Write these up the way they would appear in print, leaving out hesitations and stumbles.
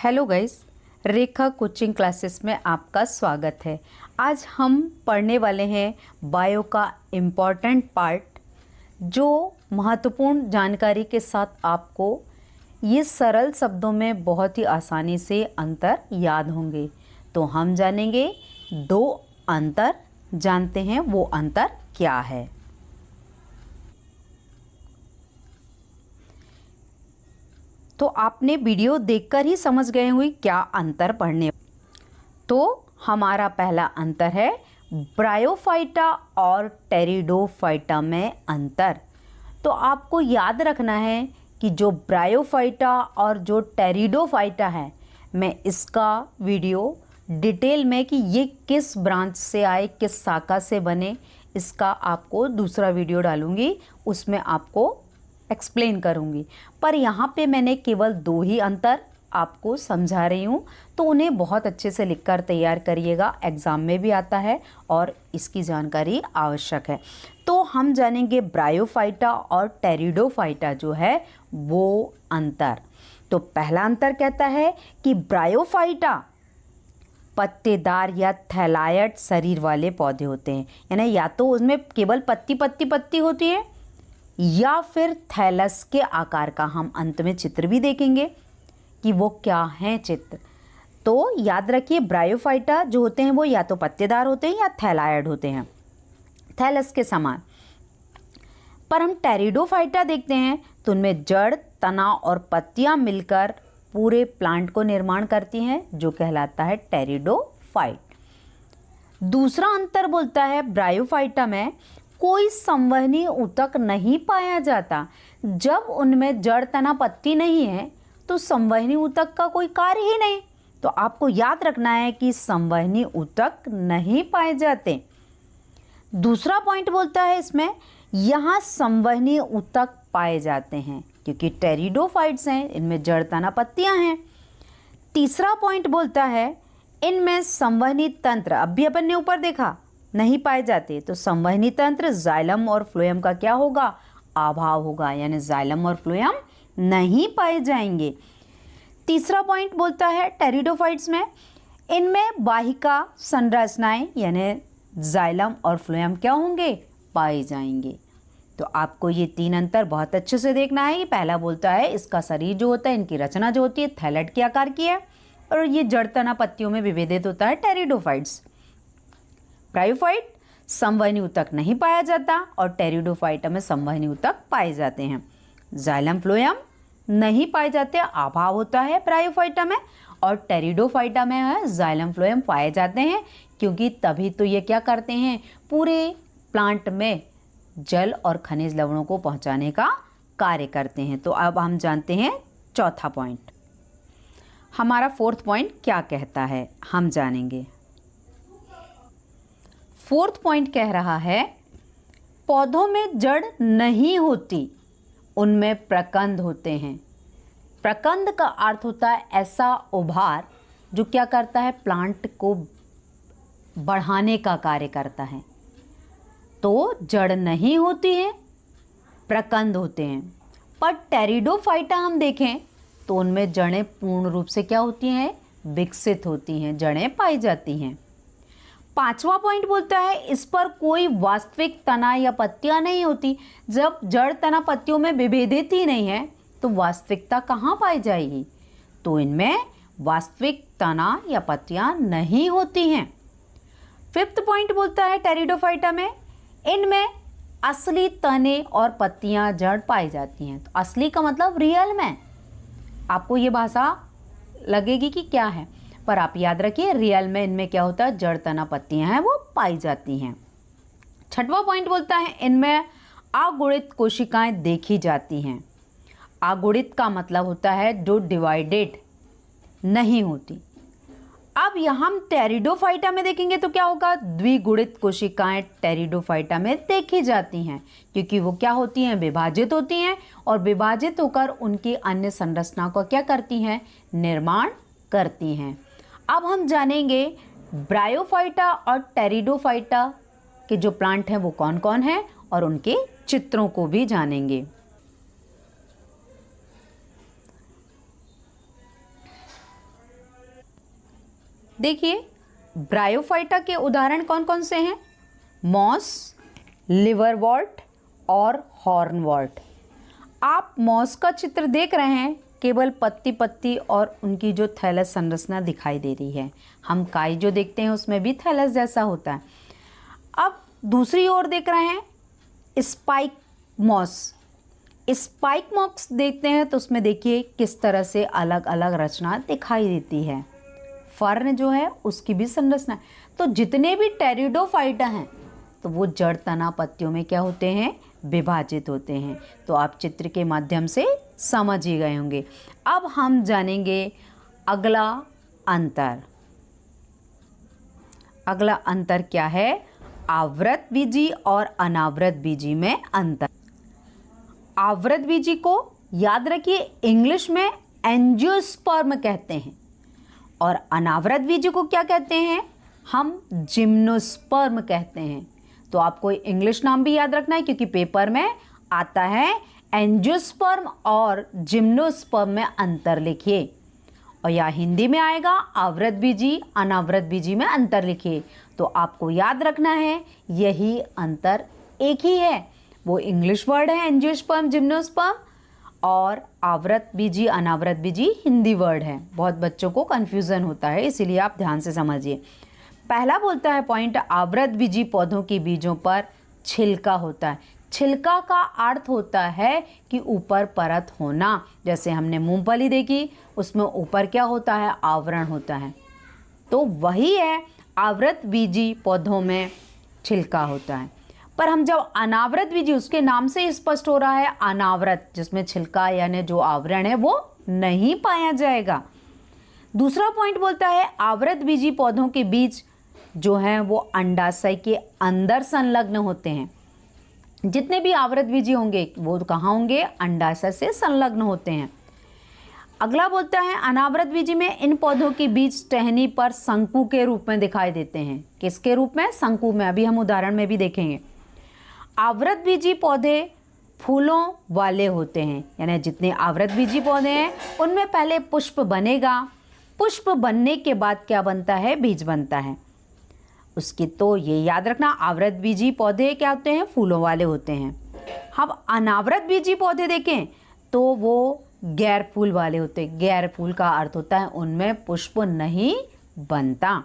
Hello guys, रेखा coaching classes में आपका स्वागत है। आज हम पढ़ने वाले हैं बायो का इम्पॉर्टेंट पार्ट, जो महत्वपूर्ण जानकारी के साथ आपको ये सरल शब्दों में बहुत ही आसानी से अंतर याद होंगे। तो हम जानेंगे दो अंतर, जानते हैं वो अंतर क्या है। तो आपने वीडियो देखकर ही समझ गए हुए क्या अंतर पढ़ने। तो हमारा पहला अंतर है ब्रायोफाइटा और टेरिडोफाइटा में अंतर। तो आपको याद रखना है कि जो ब्रायोफाइटा और जो टेरिडोफाइटा है, मैं इसका वीडियो डिटेल में कि ये किस ब्रांच से आए, किस शाखा से बने, इसका आपको दूसरा वीडियो डालूंगी, उसमें आपको एक्सप्लेन करूंगी। पर यहाँ पे मैंने केवल दो ही अंतर आपको समझा रही हूँ, तो उन्हें बहुत अच्छे से लिखकर तैयार करिएगा, एग्ज़ाम में भी आता है और इसकी जानकारी आवश्यक है। तो हम जानेंगे ब्रायोफाइटा और टेरिडोफाइटा जो है वो अंतर। तो पहला अंतर कहता है कि ब्रायोफाइटा पत्तेदार या थैलायड शरीर वाले पौधे होते हैं, यानी या तो उसमें केवल पत्ती होती है या फिर थैलस के आकार का। हम अंत में चित्र भी देखेंगे कि वो क्या हैं चित्र। तो याद रखिए, ब्रायोफाइटा जो होते हैं वो या तो पत्तेदार होते हैं या थैलायड होते हैं, थैलस के समान। पर हम टेरिडोफाइटा देखते हैं तो उनमें जड़, तना और पत्तियां मिलकर पूरे प्लांट को निर्माण करती हैं, जो कहलाता है टेरिडोफाइट। दूसरा अंतर बोलता है ब्रायोफाइटा में कोई संवहनी ऊतक नहीं पाया जाता। जब उनमें जड़, तना, पत्ती नहीं है तो संवहनी ऊतक का कोई कार्य ही नहीं। तो आपको याद रखना है कि संवहनी ऊतक नहीं पाए जाते। दूसरा पॉइंट बोलता है इसमें यहाँ संवहनी ऊतक पाए जाते हैं, क्योंकि टेरिडोफाइट्स हैं, इनमें जड़, तना, पत्तियां हैं। तीसरा पॉइंट बोलता है इनमें संवहनी तंत्र, अब भी अपन ने ऊपर देखा, नहीं पाए जाते। तो संवहनी तंत्र जाइलम और फ्लोएम का क्या होगा? अभाव होगा, यानी जाइलम और फ्लोएम नहीं पाए जाएंगे। तीसरा पॉइंट बोलता है टेरिडोफाइट्स में इनमें वाहिका संरचनाएं, यानी जाइलम और फ्लोएम क्या होंगे? पाए जाएंगे। तो आपको ये तीन अंतर बहुत अच्छे से देखना है। पहला बोलता है इसका शरीर जो होता है, इनकी रचना जो होती है थैलेट के आकार की है, और ये जड़, तना, पत्तियों में विभेदित होता है टेरिडोफाइट्स। ब्रायोफाइट संवहनी ऊतक नहीं पाया जाता और टेरिडोफाइटा में संवहनी ऊतक पाए जाते हैं। जाइलम, फ्लोएम नहीं पाए जाते, अभाव होता है ब्रायोफाइटा में, और टेरिडोफाइटा में है जाइलम, फ्लोएम पाए जाते हैं, क्योंकि तभी तो ये क्या करते हैं, पूरे प्लांट में जल और खनिज लवणों को पहुंचाने का कार्य करते हैं। तो अब हम जानते हैं चौथा पॉइंट। हमारा फोर्थ पॉइंट क्या कहता है हम जानेंगे। फोर्थ पॉइंट कह रहा है पौधों में जड़ नहीं होती, उनमें प्रकंद होते हैं। प्रकंद का अर्थ होता है ऐसा उभार जो क्या करता है, प्लांट को बढ़ाने का कार्य करता है। तो जड़ नहीं होती है, प्रकंद होते हैं। पर टेरिडोफाइटा हम देखें तो उनमें जड़ें पूर्ण रूप से क्या होती हैं? विकसित होती हैं, जड़ें पाई जाती हैं। पांचवा पॉइंट बोलता है इस पर कोई वास्तविक तना या पत्तियां नहीं होती। जब जड़, तना, पत्तियों में विभेदित ही नहीं है तो वास्तविकता कहाँ पाई जाएगी? तो इनमें वास्तविक तना या पत्तियां नहीं होती हैं। फिफ्थ पॉइंट बोलता है टेरिडोफाइटा में इनमें असली तने और पत्तियां, जड़ पाई जाती हैं। तो असली का मतलब रियल में, आपको ये भाषा लगेगी कि क्या है, पर आप याद रखिए रियल में इनमें क्या होता है, जड़, तना, पत्तियां हैं वो पाई जाती हैं। छठवां पॉइंट बोलता है इनमें अगुणित कोशिकाएं देखी जाती हैं। अगुणित का मतलब होता है जो डिवाइडेड नहीं होती। अब यहाँ हम टेरिडोफाइटा में देखेंगे तो क्या होगा, द्विगुणित कोशिकाएं टेरिडोफाइटा में देखी जाती हैं, क्योंकि वो क्या होती हैं, विभाजित होती हैं, और विभाजित होकर उनकी अन्य संरचना को क्या करती हैं, निर्माण करती हैं। अब हम जानेंगे ब्रायोफाइटा और टेरिडोफाइटा के जो प्लांट हैं वो कौन कौन हैं, और उनके चित्रों को भी जानेंगे। देखिए ब्रायोफाइटा के उदाहरण कौन कौन से हैं? मॉस, लिवरवॉर्ट और हॉर्नवॉर्ट। आप मॉस का चित्र देख रहे हैं, केवल पत्ती पत्ती और उनकी जो थैलस संरचना दिखाई दे रही है। हम काई जो देखते हैं उसमें भी थैलस जैसा होता है। अब दूसरी ओर देख रहे हैं स्पाइक मॉस। स्पाइक मॉस देखते हैं तो उसमें देखिए किस तरह से अलग अलग रचना दिखाई देती है। फर्न जो है उसकी भी संरचना। तो जितने भी टेरिडोफाइटा हैं तो वो जड़ तना पत्तियों में क्या होते हैं? विभाजित होते हैं। तो आप चित्र के माध्यम से समझ ही गए होंगे। अब हम जानेंगे अगला अंतर। अगला अंतर क्या है? आवृत बीजी और अनावृत बीजी में अंतर। आवृत बीजी को याद रखिए इंग्लिश में एंजियोस्पर्म कहते हैं और अनावृत बीजी को क्या कहते हैं? हम जिम्नोस्पर्म कहते हैं। तो आपको इंग्लिश नाम भी याद रखना है क्योंकि पेपर में आता है एंजियोस्पर्म और जिम्नोस्पर्म में अंतर लिखिए। और या हिंदी में आएगा आवृत बीजी अनावृत बीजी में अंतर लिखिए। तो आपको याद रखना है यही अंतर एक ही है। वो इंग्लिश वर्ड है एंजियोस्पर्म जिम्नोस्पर्म और आवृत बीजी अनावृत बीजी हिंदी वर्ड है। बहुत बच्चों को कन्फ्यूज़न होता है, इसीलिए आप ध्यान से समझिए। पहला बोलता है पॉइंट, आवृत बीजी पौधों के बीजों पर छिलका होता है। छिलका का अर्थ होता है कि ऊपर परत होना। जैसे हमने मूंगफली देखी, उसमें ऊपर क्या होता है? आवरण होता है। तो वही है, आवृत बीजी पौधों में छिलका होता है। पर हम जब अनावृत बीजी, उसके नाम से ही स्पष्ट हो रहा है अनावृत, जिसमें छिलका यानी जो आवरण है वो नहीं पाया जाएगा। दूसरा पॉइंट बोलता है आवृत बीजी पौधों के बीज जो हैं वो अंडाशय के अंदर संलग्न होते हैं। जितने भी आवृत बीजी होंगे वो कहाँ होंगे? अंडाशय से संलग्न होते हैं। अगला बोलता है अनावृत बीजी में इन पौधों के बीज टहनी पर शंकु के रूप में दिखाई देते हैं। किसके रूप में? शंकु में। अभी हम उदाहरण में भी देखेंगे। आवृत बीजी पौधे फूलों वाले होते हैं, यानी जितने आवृत बीजी पौधे हैं उनमें पहले पुष्प बनेगा। पुष्प बनने के बाद क्या बनता है? बीज बनता है उसकी। तो ये याद रखना आवृत बीजी पौधे क्या होते हैं? फूलों वाले होते हैं। हम अनावृत बीजी पौधे देखें तो वो गैर फूल वाले होते हैं। गैर फूल का अर्थ होता है उनमें पुष्प नहीं बनता।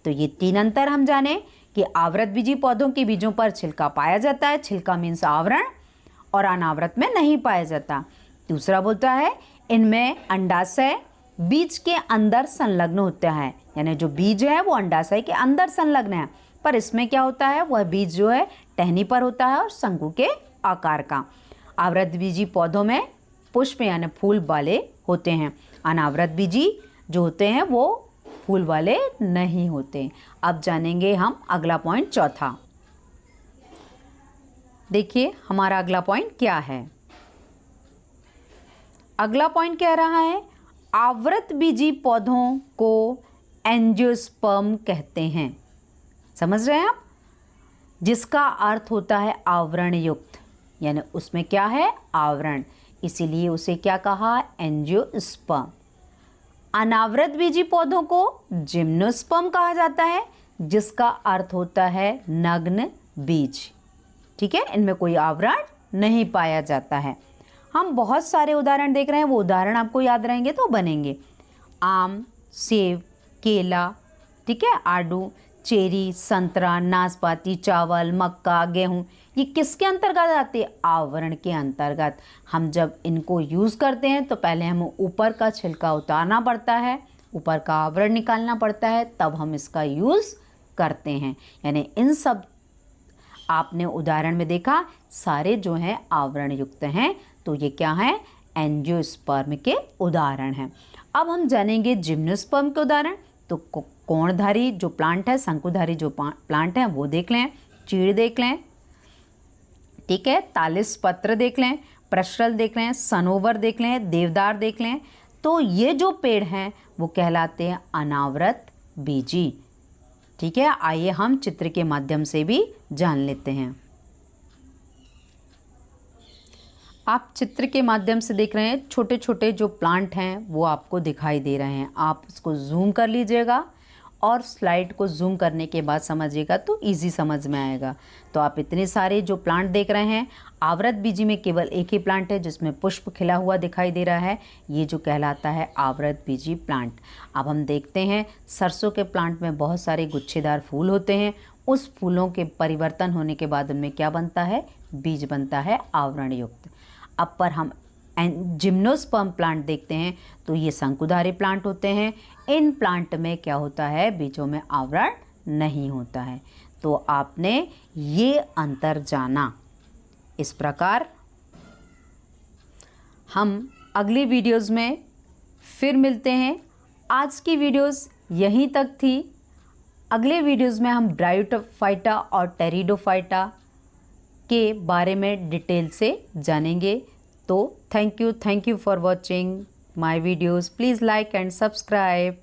तो ये तीन अंतर हम जाने कि आवृत बीजी पौधों के बीजों पर छिलका पाया जाता है, छिलका मीन्स आवरण, और अनावृत में नहीं पाया जाता। दूसरा बोलता है इनमें अंडाशय बीज के अंदर संलग्न होता है, यानी जो बीज है वो अंडाशय के अंदर संलग्न है। पर इसमें क्या होता है? वह बीज जो है टहनी पर होता है और शंकु के आकार का। आवृत बीजी पौधों में पुष्प यानी फूल वाले होते हैं। अनावृत बीजी जो होते हैं वो फूल वाले नहीं होते। अब जानेंगे हम अगला पॉइंट, चौथा। देखिए हमारा अगला पॉइंट क्या है। अगला पॉइंट कह रहा है आवृत बीजी पौधों को एंजियोस्पर्म कहते हैं। समझ रहे हैं आप? जिसका अर्थ होता है आवरण युक्त, यानी उसमें क्या है? आवरण, इसीलिए उसे क्या कहा? एंजियोस्पर्म। अनावृत बीजी पौधों को जिम्नोस्पर्म कहा जाता है, जिसका अर्थ होता है नग्न बीज। ठीक है, इनमें कोई आवरण नहीं पाया जाता है। हम बहुत सारे उदाहरण देख रहे हैं, वो उदाहरण आपको याद रहेंगे तो बनेंगे। आम, सेब, केला, ठीक है, आड़ू, चेरी, संतरा, नाशपाती, चावल, मक्का, गेहूं, ये किसके अंतर्गत आते हैं? आवरण के अंतर्गत। हम जब इनको यूज़ करते हैं तो पहले हमें ऊपर का छिलका उतारना पड़ता है, ऊपर का आवरण निकालना पड़ता है, तब हम इसका यूज़ करते हैं। यानी इन सब आपने उदाहरण में देखा सारे जो हैं आवरण युक्त हैं, तो ये क्या हैं? एंजियोस्पर्म के उदाहरण हैं। अब हम जानेंगे जिम्नोस्पर्म के उदाहरण। तो कोणधारी जो प्लांट है, शंकुधारी जो प्लांट है वो देख लें, चीड़ देख लें, ठीक है, तालिस पत्र देख लें, प्रशल देख लें, सनोवर देख लें, देवदार देख लें। तो ये जो पेड़ हैं वो कहलाते हैं अनावृत बीजी। ठीक है, आइए हम चित्र के माध्यम से भी जान लेते हैं। आप चित्र के माध्यम से देख रहे हैं छोटे छोटे जो प्लांट हैं वो आपको दिखाई दे रहे हैं। आप उसको जूम कर लीजिएगा और स्लाइड को जूम करने के बाद समझिएगा तो इजी समझ में आएगा। तो आप इतने सारे जो प्लांट देख रहे हैं, आवृतबीजी में केवल एक ही प्लांट है जिसमें पुष्प खिला हुआ दिखाई दे रहा है, ये जो कहलाता है आवृतबीजी प्लांट। अब हम देखते हैं सरसों के प्लांट में बहुत सारे गुच्छेदार फूल होते हैं, उस फूलों के परिवर्तन होने के बाद उनमें क्या बनता है, बीज बनता है आवरण युक्त। अब पर हम जिम्नोस्पर्म प्लांट देखते हैं तो ये शंकुधारी प्लांट होते हैं। इन प्लांट में क्या होता है, बीजों में आवरण नहीं होता है। तो आपने ये अंतर जाना। इस प्रकार हम अगली वीडियोस में फिर मिलते हैं। आज की वीडियोस यहीं तक थी। अगले वीडियोस में हम ब्रायोफाइटा और टेरिडोफाइटा के बारे में डिटेल से जानेंगे। तो thank you for watching my videos. Please like and subscribe.